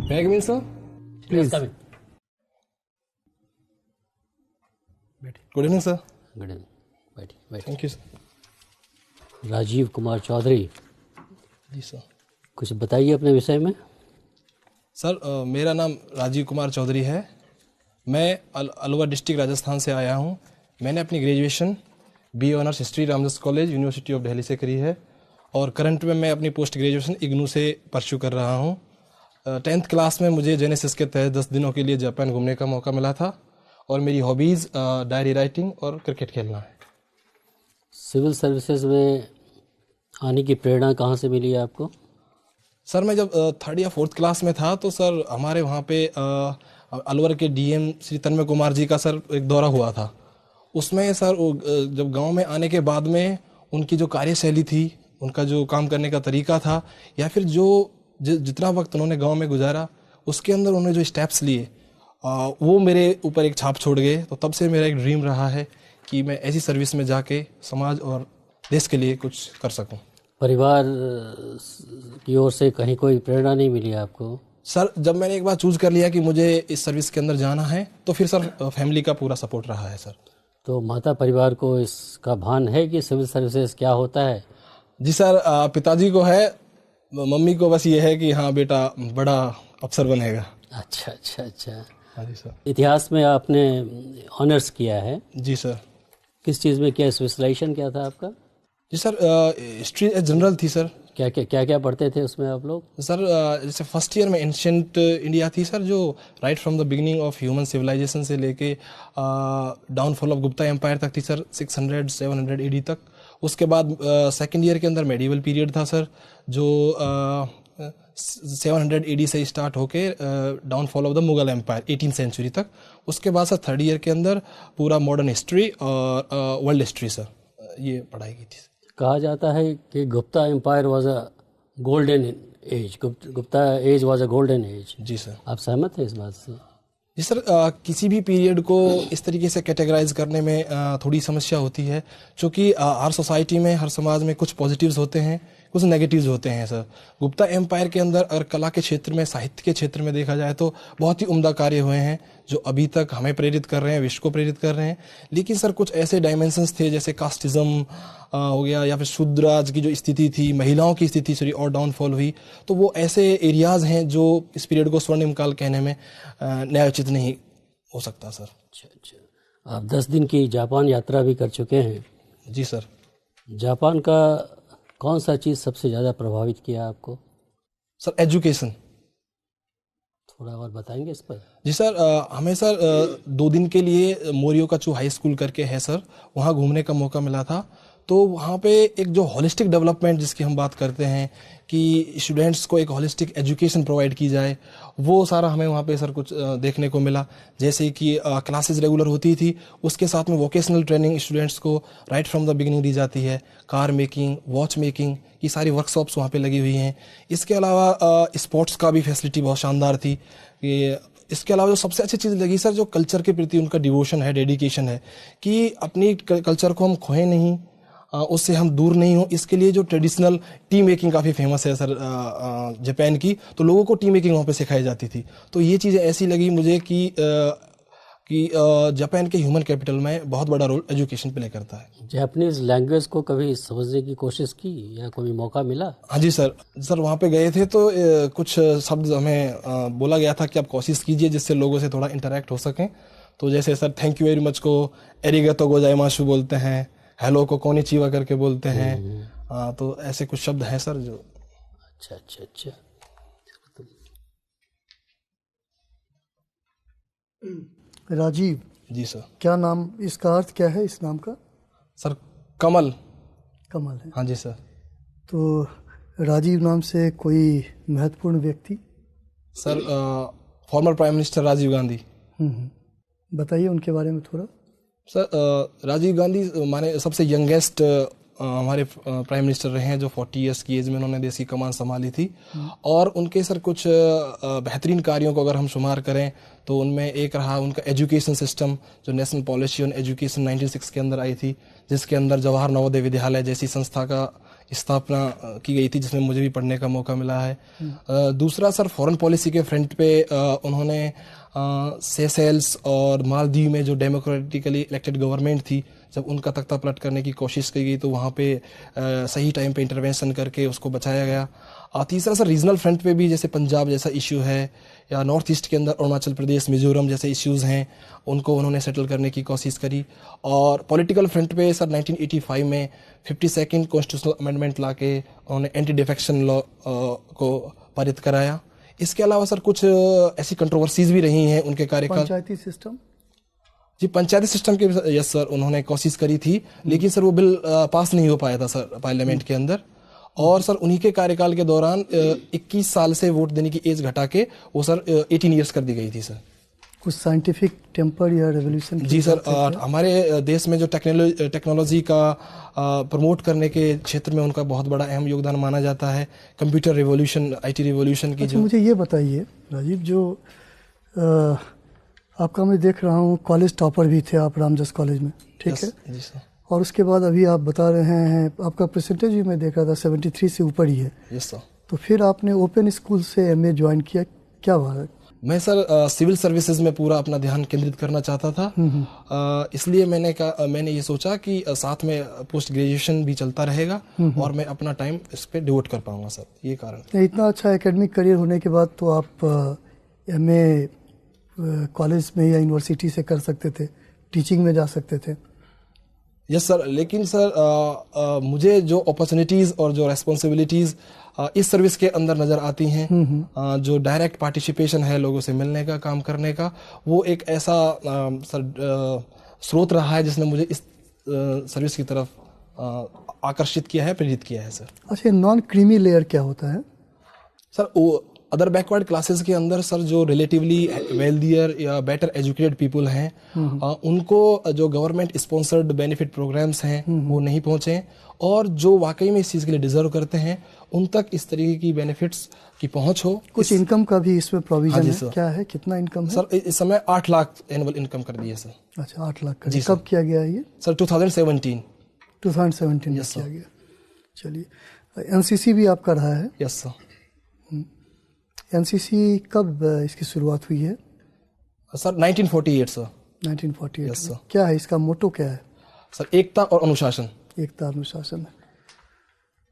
May I come in, sir? Please. Come in. Good evening, sir. Good evening. बैठिए. Thank you, sir. Rajeev Kumar Chaudhary, जी sir. कुछ बताइए अपने विषय में. सर मेरा नाम राजीव कुमार चौधरी है. मैं अलवर डिस्ट्रिक्ट राजस्थान से आया हूँ. मैंने अपनी graduation B honours history Ramdas college university of Delhi से करी है और करंट में मैं अपनी पोस्ट ग्रेजुएशन इग्नू से परस्यू कर रहा हूँ. 10th क्लास में मुझे जेनेसिस के तहत 10 दिनों के लिए जापान घूमने का मौका मिला था और मेरी हॉबीज़ डायरी राइटिंग और क्रिकेट खेलना है. सिविल सर्विसेज में आने की प्रेरणा कहाँ से मिली आपको? सर मैं जब 3rd या 4th क्लास में था तो सर हमारे वहाँ पे अलवर के डीएम श्री तन्मय कुमार जी का सर एक दौरा हुआ था. उसमें सर जब गांव में आने के बाद में उनकी जो कार्यशैली थी, उनका जो काम करने का तरीका था या फिर जितना वक्त उन्होंने गांव में गुजारा उसके अंदर उन्होंने जो स्टेप्स लिए वो मेरे ऊपर एक छाप छोड़ गए. तो तब से मेरा एक ड्रीम रहा है कि मैं ऐसी सर्विस में जाके समाज और देश के लिए कुछ कर सकूं. परिवार की ओर से कहीं कोई प्रेरणा नहीं मिली आपको? सर जब मैंने एक बार चूज कर लिया कि मुझे इस सर्विस के अंदर जाना है तो फिर सर फैमिली का पूरा सपोर्ट रहा है. सर तो माता परिवार को इसका भान है कि सिविल सर्विसेज क्या होता है? जी सर, पिताजी को है, मम्मी को बस ये है कि हाँ बेटा बड़ा अफसर बनेगा. अच्छा. हाँ जी सर. इतिहास में आपने ऑनर्स किया है? जी सर. किस चीज़ में किया? स्पेशलाइजेशन क्या था आपका? जी सर, हिस्ट्री जनरल थी सर. क्या पढ़ते थे उसमें आप लोग? सर जैसे फर्स्ट ईयर में एंशिएंट इंडिया थी सर, जो right from the beginning of human civilisation से लेके डाउनफॉल ऑफ गुप्ता एम्पायर तक थी सर, 600-700 एडी तक. उसके बाद सेकेंड ईयर के अंदर मेडिवल पीरियड था सर, जो 700 एडी से स्टार्ट होके downfall of the Mughal empire 18th century तक. उसके बाद सर थर्ड ईयर के अंदर पूरा मॉडर्न हिस्ट्री और वर्ल्ड हिस्ट्री सर ये पढ़ाई की थी. कहा जाता है कि Gupta empire was a golden age, Gupta age was a golden age. जी सर. आप सहमत हैं इस बात से? जी सर, किसी भी पीरियड को इस तरीके से कैटेगराइज करने में थोड़ी समस्या होती है, क्योंकि हर सोसाइटी में, हर समाज में कुछ पॉजिटिव्स होते हैं, कुछ नेगेटिव्स होते हैं सर. गुप्ता एम्पायर के अंदर अगर कला के क्षेत्र में, साहित्य के क्षेत्र में देखा जाए तो बहुत ही उम्दा कार्य हुए हैं जो अभी तक हमें प्रेरित कर रहे हैं, विश्व को प्रेरित कर रहे हैं. लेकिन सर कुछ ऐसे डायमेंशंस थे जैसे कास्टिज्म हो गया या फिर शूद्राज की जो स्थिति थी, महिलाओं की स्थिति सॉरी और डाउनफॉल हुई, तो वो ऐसे एरियाज हैं जो इस पीरियड को स्वर्णिम काल कहने में न्यायोचित नहीं हो सकता सर. अच्छा. आप 10 दिन की जापान यात्रा भी कर चुके हैं. जी सर. जापान का कौन सा चीज़ सबसे ज़्यादा प्रभावित किया आपको? Sir education. थोड़ा और बताएंगे इस पर? जी सर, हमें सर 2 दिन के लिए मोरियोकाचू हाई स्कूल करके है सर, वहाँ घूमने का मौका मिला था. तो वहाँ पे एक जो होलिस्टिक डेवलपमेंट जिसकी हम बात करते हैं कि स्टूडेंट्स को एक होलिस्टिक एजुकेशन प्रोवाइड की जाए, वो सारा हमें वहाँ पे सर कुछ देखने को मिला. जैसे कि क्लासेस रेगुलर होती थी, उसके साथ में वोकेशनल ट्रेनिंग स्टूडेंट्स को राइट फ्रॉम द बिगिनिंग दी जाती है. कार मेकिंग, वॉच मेकिंग की सारी वर्कशॉप्स वहाँ पे लगी हुई हैं. इसके अलावा स्पोर्ट्स का भी फैसिलिटी बहुत शानदार थी. इसके अलावा जो सबसे अच्छी चीज़ लगी सर, जो कल्चर के प्रति उनका डिवोशन है, डेडिकेशन है कि अपनी कल्चर को हम खोएं नहीं, उससे हम दूर नहीं हो. इसके लिए जो ट्रेडिशनल टी मेकिंग काफ़ी फेमस है सर जापान की, तो लोगों को टी मेकिंग वहाँ पे सिखाई जाती थी. तो ये चीज़ें ऐसी लगी मुझे कि जापान के ह्यूमन कैपिटल में बहुत बड़ा रोल एजुकेशन प्ले करता है. जापानीज लैंग्वेज को कभी समझने की कोशिश की या कोई मौका मिला? हाँ जी सर. वहाँ पे गए थे तो कुछ शब्द हमें बोला गया था कि आप कोशिश कीजिए जिससे लोगों से थोड़ा इंटरेक्ट हो सकें. तो जैसे sir thank you very much को एरिगातो गोजाइमाशु बोलते हैं, हेलो को कोनिचिवा करके बोलते हैं. तो ऐसे कुछ शब्द हैं सर जो. अच्छा. राजीव जी सर. क्या नाम, इसका अर्थ क्या है इस नाम का? सर कमल. कमल है. हाँ जी सर. तो राजीव नाम से कोई महत्वपूर्ण व्यक्ति? Sir former prime minister Rajiv Gandhi. बताइए उनके बारे में थोड़ा. सर राजीव गांधी माने सबसे यंगेस्ट हमारे प्राइम मिनिस्टर रहे हैं जो 40 ईयर्स की एज में उन्होंने देश की कमान संभाली थी. और उनके सर कुछ बेहतरीन कार्यों को अगर हम शुमार करें तो उनमें एक रहा उनका एजुकेशन सिस्टम, जो नेशनल पॉलिसी ऑन एजुकेशन 1906 के अंदर आई थी, जिसके अंदर जवाहर नवोदय विद्यालय जैसी संस्था का स्थापना की गई थी, जिसमें मुझे भी पढ़ने का मौका मिला है। दूसरा सर, फॉरेन पॉलिसी के फ्रंट पे उन्होंने सेशेल्स और मालदीव में जो डेमोक्रेटिकली इलेक्टेड गवर्नमेंट थी, जब उनका तख्ता पलट करने की कोशिश की गई तो वहाँ पे सही टाइम पे इंटरवेंशन करके उसको बचाया गया। तीसरा सर, रीजनल फ्रंट पे भी जैसे पंजाब जैसा इशू है, या नॉर्थ ईस्ट के अंदर अरुणाचल प्रदेश, मिजोरम जैसे इश्यूज़ हैं, उनको उन्होंने सेटल करने की कोशिश करी। और पॉलिटिकल फ्रंट पे सर 1985 में 52nd कॉन्स्टिट्यूशनल अमेंडमेंट ला के उन्होंने एंटी डिफेक्शन लॉ को पारित कराया। इसके अलावा सर कुछ ऐसी कंट्रोवर्सीज भी रही हैं उनके कार्यकाल। पंचायती सिस्टम, जी पंचायती सिस्टम के, यस सर, उन्होंने कोशिश करी थी, लेकिन सर वो बिल पास नहीं हो पाया था सर पार्लियामेंट के अंदर। और सर उन्हीं के कार्यकाल के दौरान 21 साल से वोट देने की एज घटा के वो सर 18 ईयर्स कर दी गई थी सर। कुछ साइंटिफिक टेम्पर या रेवोल्यूशन? जी सर, हमारे देश में जो टेक्नोलॉजी का प्रमोट करने के क्षेत्र में उनका बहुत बड़ा अहम योगदान माना जाता है। कंप्यूटर रिवॉल्यूशन, IT रिवॉल्यूशन की जो। मुझे ये बताइए राजीव, जो आपका मैं देख रहा हूँ कॉलेज टॉपर भी थे आप रामजस कॉलेज में, ठीक है? जी सर। और उसके बाद अभी आप बता रहे हैं आपका परसेंटेज भी मैं देख रहा था 73 से ऊपर ही है। Yes sir. तो फिर आपने ओपन स्कूल से MA ज्वाइन किया, क्या बात है? मैं सर सिविल सर्विसेज में पूरा अपना ध्यान केंद्रित करना चाहता था। इसलिए मैंने ये सोचा कि साथ में पोस्ट ग्रेजुएशन भी चलता रहेगा और मैं अपना टाइम इस पे डिवोट कर पाऊंगा सर, ये कारण। इतना अच्छा एकेडमिक करियर होने के बाद तो आप MA कॉलेज में या यूनिवर्सिटी से कर सकते थे, टीचिंग में जा सकते थे। यस सर, लेकिन सर मुझे जो अपॉर्चुनिटीज़ और जो रेस्पॉन्सिबिलिटीज़ इस सर्विस के अंदर नज़र आती हैं, जो डायरेक्ट पार्टिसिपेशन है, लोगों से मिलने का, काम करने का, वो एक ऐसा सर स्रोत रहा है जिसने मुझे इस सर्विस की तरफ आकर्षित किया है, प्रेरित किया है सर। अच्छा, नॉन क्रीमी लेयर क्या होता है सर? वो अदर बैकवर्ड क्लासेस के अंदर सर जो रिलेटिवली वेल्दियर या बेटर एजुकेटेड पीपल हैं, उनको जो गवर्नमेंट स्पॉन्सर्ड बेनिफिट प्रोग्राम्स हैं वो नहीं पहुंचे, और जो वाकई में इस चीज़ के लिए डिजर्व करते हैं उन तक इस तरीके की बेनिफिट्स की पहुंच हो। कुछ इनकम का भी इसमें प्रोविजन है? क्या है, कितना इनकम है सर? इस समय 8 लाख एनुअल इनकम कर दी है सर। अच्छा, 8 लाख का। कब किया गया है ये? सर 2017 में किया गया। चलिए, NCC भी आपका रहा है? Yes sir. NCC कब इसकी शुरुआत हुई है? Sir 1948 sir. 1948। Yes sir. क्या है इसका मोटो, क्या है? सर एकता और अनुशासन। एकता अनुशासन है।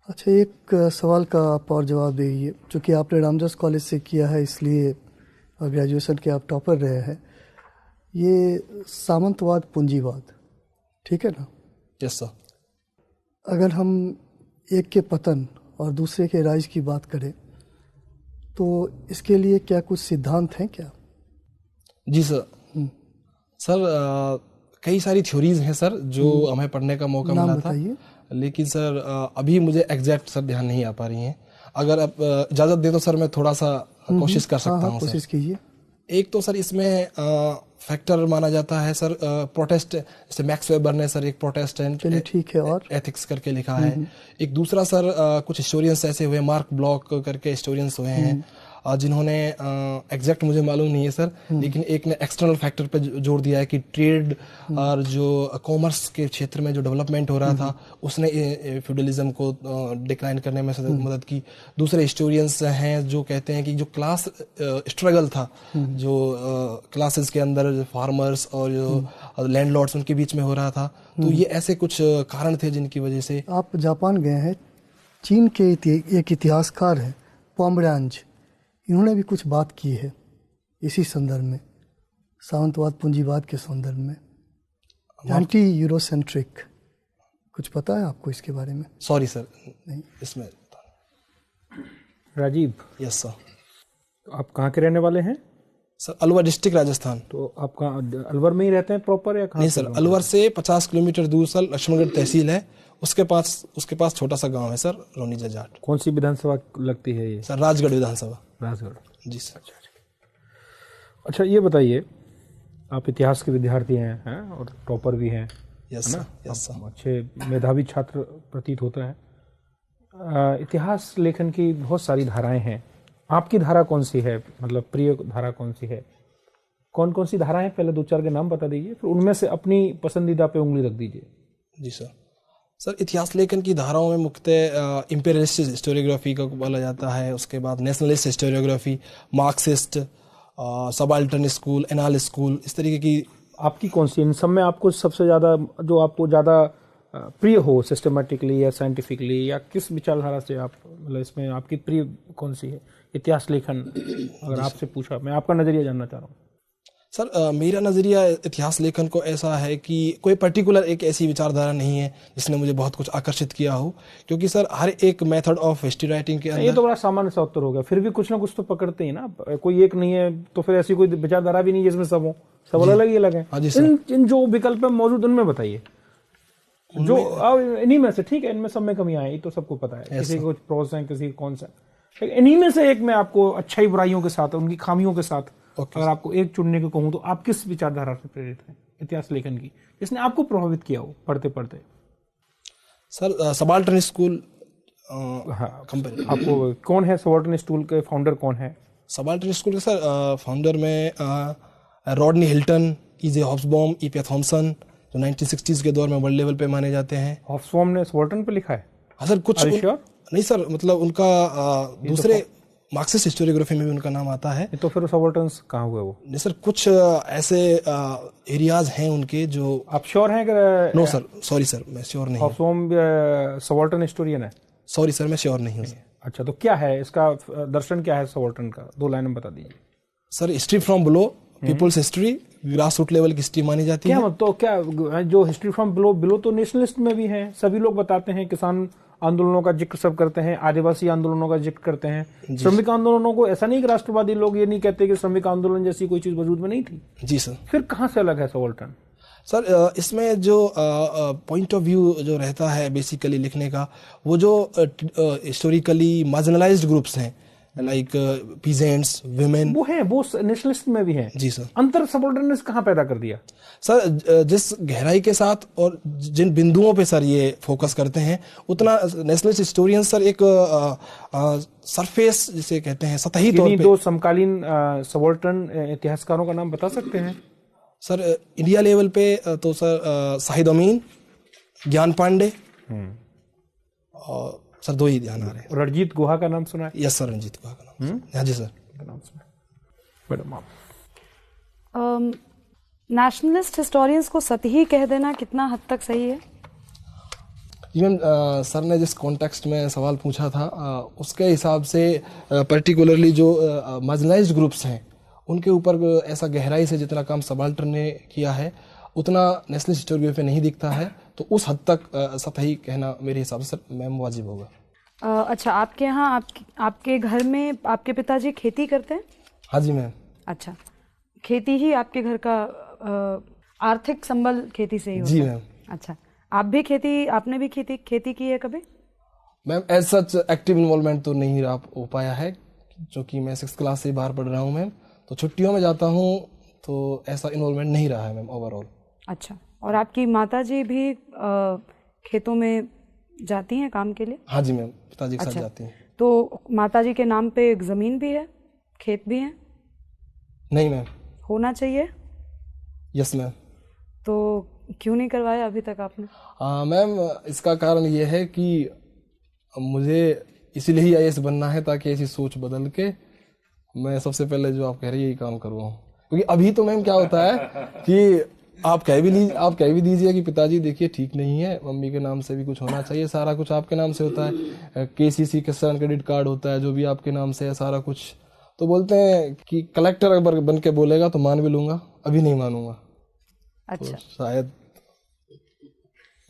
अच्छा, एक सवाल का आप और जवाब दीजिए, चूँकि आपने रामजस कॉलेज से किया है इसलिए ग्रेजुएशन के आप टॉपर रहे हैं। ये सामंतवाद पूंजीवाद, ठीक है ना? Yes sir. अगर हम एक के पतन और दूसरे के राज की बात करें तो इसके लिए क्या कुछ सिद्धांत हैं क्या? जी सर। सर कई सारी थ्योरीज हैं सर जो हमें पढ़ने का मौका मिला था, लेकिन सर अभी मुझे एग्जैक्ट सर ध्यान नहीं आ पा रही हैं। अगर आप इजाज़त दें तो सर मैं थोड़ा सा कोशिश कर सकता हूँ। कोशिश कीजिए। एक तो सर इसमें फैक्टर माना जाता है सर प्रोटेस्ट, जैसे मैक्स वेबर ने सर एक प्रोटेस्टेंट, ठीक है, और एथिक्स करके लिखा है। एक दूसरा सर कुछ हिस्टोरियंस ऐसे हुए, मार्क ब्लॉक करके हिस्टोरियंस हुए हैं, जिन्होंने एग्जैक्ट मुझे मालूम नहीं है सर, लेकिन एक ने एक्सटर्नल फैक्टर पे जोर दिया है कि ट्रेड और जो कॉमर्स के क्षेत्र में जो डेवलपमेंट हो रहा था उसने फ्यूडलिज्म को डिक्लाइन करने में मदद की। दूसरे हिस्टोरियंस हैं जो कहते हैं कि जो क्लास स्ट्रगल था, जो क्लासेस के अंदर फार्मर्स और जो लैंडलॉर्ड्स उनके बीच में हो रहा था, तो ये ऐसे कुछ कारण थे जिनकी वजह से। आप जापान गए हैं, चीन के एक इतिहासकार हैं पोमरांज, इन्होंने भी कुछ बात की है इसी संदर्भ में, सामंतवाद पूंजीवाद के संदर्भ में, एंटी यूरोसेंट्रिक। कुछ पता है आपको इसके बारे में? सॉरी सर, नहीं इसमें। राजीव। Yes sir. तो आप कहाँ के रहने वाले हैं? Sir Alwar district Rajasthan. तो आप कहाँ, अलवर में ही रहते हैं प्रॉपर या कहाँ? नहीं सर, अलवर से 50 किलोमीटर दूर सर लक्ष्मणगढ़ तहसील है, उसके पास छोटा सा गांव है सर, रोनी जजाट। कौन सी विधानसभा लगती है ये? सर राजगढ़ विधानसभा। राजगढ़। जी सर। अच्छा, ये बताइए, आप इतिहास के विद्यार्थी हैं और टॉपर भी हैं? Yes sir. Yes sir. अच्छे मेधावी छात्र प्रतीत होते हैं। इतिहास लेखन की बहुत सारी धाराएं हैं, आपकी धारा कौन सी है, मतलब प्रिय धारा कौन सी है? कौन कौन सी धाराएं, पहले 2-4 के नाम बता दीजिए, फिर उनमें से अपनी पसंदीदा पे उंगली रख दीजिए। जी सर। सर इतिहास लेखन की धाराओं में मुख्यतः इम्पेरियलिस्ट हिस्टोरियोग्राफी का बोला जाता है, उसके बाद nationalist historiography, Marxist, subaltern school, anal school, इस तरीके की। आपकी कौन सी इन सब में आपको सबसे ज़्यादा जो आपको ज़्यादा प्रिय हो, सिस्टमेटिकली या साइंटिफिकली, या किस विचारधारा से आप मतलब इसमें आपकी प्रिय कौन सी है इतिहास लेखन? अगर आपसे पूछा, मैं आपका नज़रिया जानना चाह रहा हूँ। सर मेरा नज़रिया इतिहास लेखन को ऐसा है कि कोई पर्टिकुलर एक ऐसी विचारधारा नहीं है जिसने मुझे बहुत कुछ आकर्षित किया हो, क्योंकि सर हर एक मेथड ऑफ हिस्ट्री राइटिंग के अंदर। ये तो बड़ा सामान्य सा उत्तर हो गया, फिर भी कुछ ना कुछ तो पकड़ते ही ना, कोई एक नहीं है तो फिर ऐसी कोई विचारधारा भी नहीं जिसमें सब हो, सब अलग ही अलग है। इन जो विकल्प मौजूद उनमें बताइए, जो इन्हीं में से, ठीक है इनमें सब में कमियां हैं, तो सबको पता है, किसी को कुछ प्रोस है, किसी कौन सा, इन्हीं में से एक में आपको अच्छाई बुराइयों के साथ, उनकी खामियों के साथ अगर आपको एक चुनने को कहूं तो आप किस विचारधारा से प्रेरित हैं इतिहास लेखन की, जिसने आपको प्रभावित किया हो पढ़ते पढ़ते? Sir subaltern school. आपको कौन है सबाल्टर्न स्कूल के फाउंडर कौन है? सबाल्टर्न स्कूल के सर फाउंडर में Rodney Hilton, E.J. Hobsbawm, E.P. Thomson, जो 1960s के दौर में वर्ल्ड लेवल पे माने जाते हैं। हॉब्सबॉम ने सबाल्टर्न पे लिखा है? हाँ सर, कुछ नहीं सर, मतलब उनका दूसरे मार्क्सिस्ट हिस्टोरियोग्राफी में भी उनका नाम आता है। तो फिर सबाल्टर्न कहाँ हुए वो? नहीं सर, कुछ ऐसे एरियाज हैं उनके जो। आप श्योर हैं? नो सर, सॉरी सर, मैं श्योर नहीं। हॉब्सबॉम सबाल्टर्न हिस्टोरियन है? सॉरी सर, मैं श्योर नहीं हूँ। अच्छा, तो क्या है इसका दर्शन, क्या है सबाल्टर्न का? 2 लाइन में बता दीजिए sir. History from below, people's history, grass root level की हिस्ट्री मानी जाती है। तो क्या जो हिस्ट्री फ्रॉम बिलो तो नेशनलिस्ट में भी है, सभी लोग बताते हैं, किसान आंदोलनों का जिक्र सब करते हैं, आदिवासी आंदोलनों का जिक्र करते हैं, श्रमिक आंदोलनों को। ऐसा नहीं कि राष्ट्रवादी लोग ये नहीं कहते कि श्रमिक आंदोलन जैसी कोई चीज वजूद में नहीं थी। जी सर। फिर कहाँ से अलग है सबाल्टर्न? सर इसमें जो पॉइंट ऑफ व्यू जो रहता है बेसिकली लिखने का, वो जो हिस्टोरिकली मार्जिनलाइज्ड ग्रुप्स हैं, लाइक पीजेंट्स, विमेन, वो नेशनलिस्ट में भी हैं। जी सर। अंतर सबाल्टर्न कहाँ पैदा कर दिया? सर जिस गहराई के साथ और जिन बिंदुओं पे सर ये फोकस करते हैं, उतना नेशनलिस्ट हिस्टोरियन सर एक सरफेस जिसे कहते हैं, सतही तौर पे। 2 समकालीन सबाल्टर्न इतिहासकारों का नाम बता सकते हैं? सर इंडिया लेवल पे तो सर शाहिद अमीन, ज्ञान पांडे, और सर 2 ही ध्यान आ रहे हैं। रणजीत गुहा का नाम सुना है? यस सर, रणजीत गुहा का नाम। हाँ जी सर, नाम सुना। मैडम आप? नेशनलिस्ट हिस्टोरियंस को सतही कह देना कितना हद तक सही है? इवन सर ने जिस कॉन्टेक्स्ट में सवाल पूछा था उसके हिसाब से पर्टिकुलरली जो मार्जिनलाइज्ड ग्रुप्स हैं उनके ऊपर ऐसा गहराई से जितना काम सबाल्टर्न ने किया है उतना नेशनल हिस्टोरियोग्राफी में नहीं दिखता है, तो उस हद तक सतही कहना मेरे हिसाब से सर मैम वाजिब होगा। अच्छा, आपके यहाँ आपके घर में आपके पिताजी खेती करते हैं? हाँ जी मैम। अच्छा, खेती ही आपके घर का आर्थिक संबल खेती से ही होता है? जी मैम। अच्छा, आपने भी खेती की है कभी? Ma'am as such active involvement तो नहीं हो पाया है, क्योंकि मैं 6th क्लास से बाहर पढ़ रहा हूँ मैम, तो छुट्टियों में जाता हूँ, तो ऐसा इन्वॉल्वमेंट नहीं रहा है मैम ओवरऑल। अच्छा, और आपकी माताजी भी खेतों में जाती हैं काम के लिए? हाँ जी मैम, पिताजी के साथ जाती हैं। तो माताजी के नाम पे एक जमीन भी है, खेत भी है? नहीं मैम। होना चाहिए? Yes ma'am. तो क्यों नहीं करवाया अभी तक आपने? मैम इसका कारण ये है कि मुझे इसीलिए ही IAS बनना है, ताकि ऐसी सोच बदल के मैं सबसे पहले जो आप कह रही है यही काम करूँ, क्योंकि अभी तो मैम क्या होता है कि आप कह भी दीजिए कि पिताजी देखिए ठीक नहीं है, मम्मी के नाम से भी कुछ होना चाहिए, सारा कुछ आपके नाम से होता है, KCC किसान क्रेडिट कार्ड होता है, जो भी आपके नाम से है सारा कुछ, तो बोलते हैं कि कलेक्टर अगर बन के बोलेगा तो मान भी लूंगा, अभी नहीं मानूंगा। अच्छा, तो शायद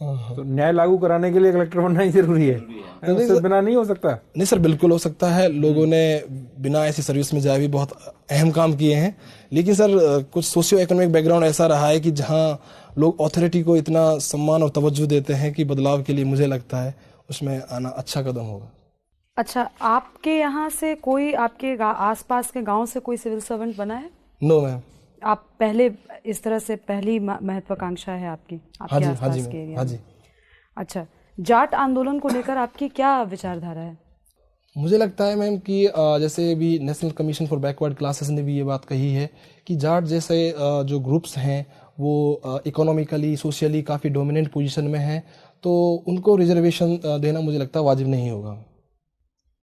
तो न्याय लागू कराने के लिए कलेक्टर बनना ही जरूरी है, उससे बिना नहीं हो सकता? नहीं सर, बिल्कुल हो सकता है। लोगों ने बिना ऐसी सर्विस में जाए भी बहुत अहम काम किए हैं, लेकिन सर कुछ सोशियो इकोनॉमिक बैकग्राउंड ऐसा रहा है कि जहां लोग अथॉरिटी को इतना सम्मान और तवज्जो देते हैं कि बदलाव के लिए मुझे लगता है उसमें आना अच्छा कदम होगा। अच्छा, आपके यहाँ से कोई, आपके आसपास के गांव से कोई सिविल सर्वेंट बना है? No ma'am. आप पहले इस तरह से पहली महत्वाकांक्षा है आपकी? हाँ जी, हाँ जी, हाँ जी। अच्छा, जाट आंदोलन को लेकर आपकी क्या विचारधारा है? मुझे लगता है मैम कि जैसे भी national commission for backward classes ने भी ये बात कही है कि जाट जैसे जो ग्रुप्स हैं वो इकोनॉमिकली सोशली काफ़ी डोमिनेंट पोजीशन में हैं, तो उनको रिजर्वेशन देना मुझे लगता है वाजिब नहीं होगा।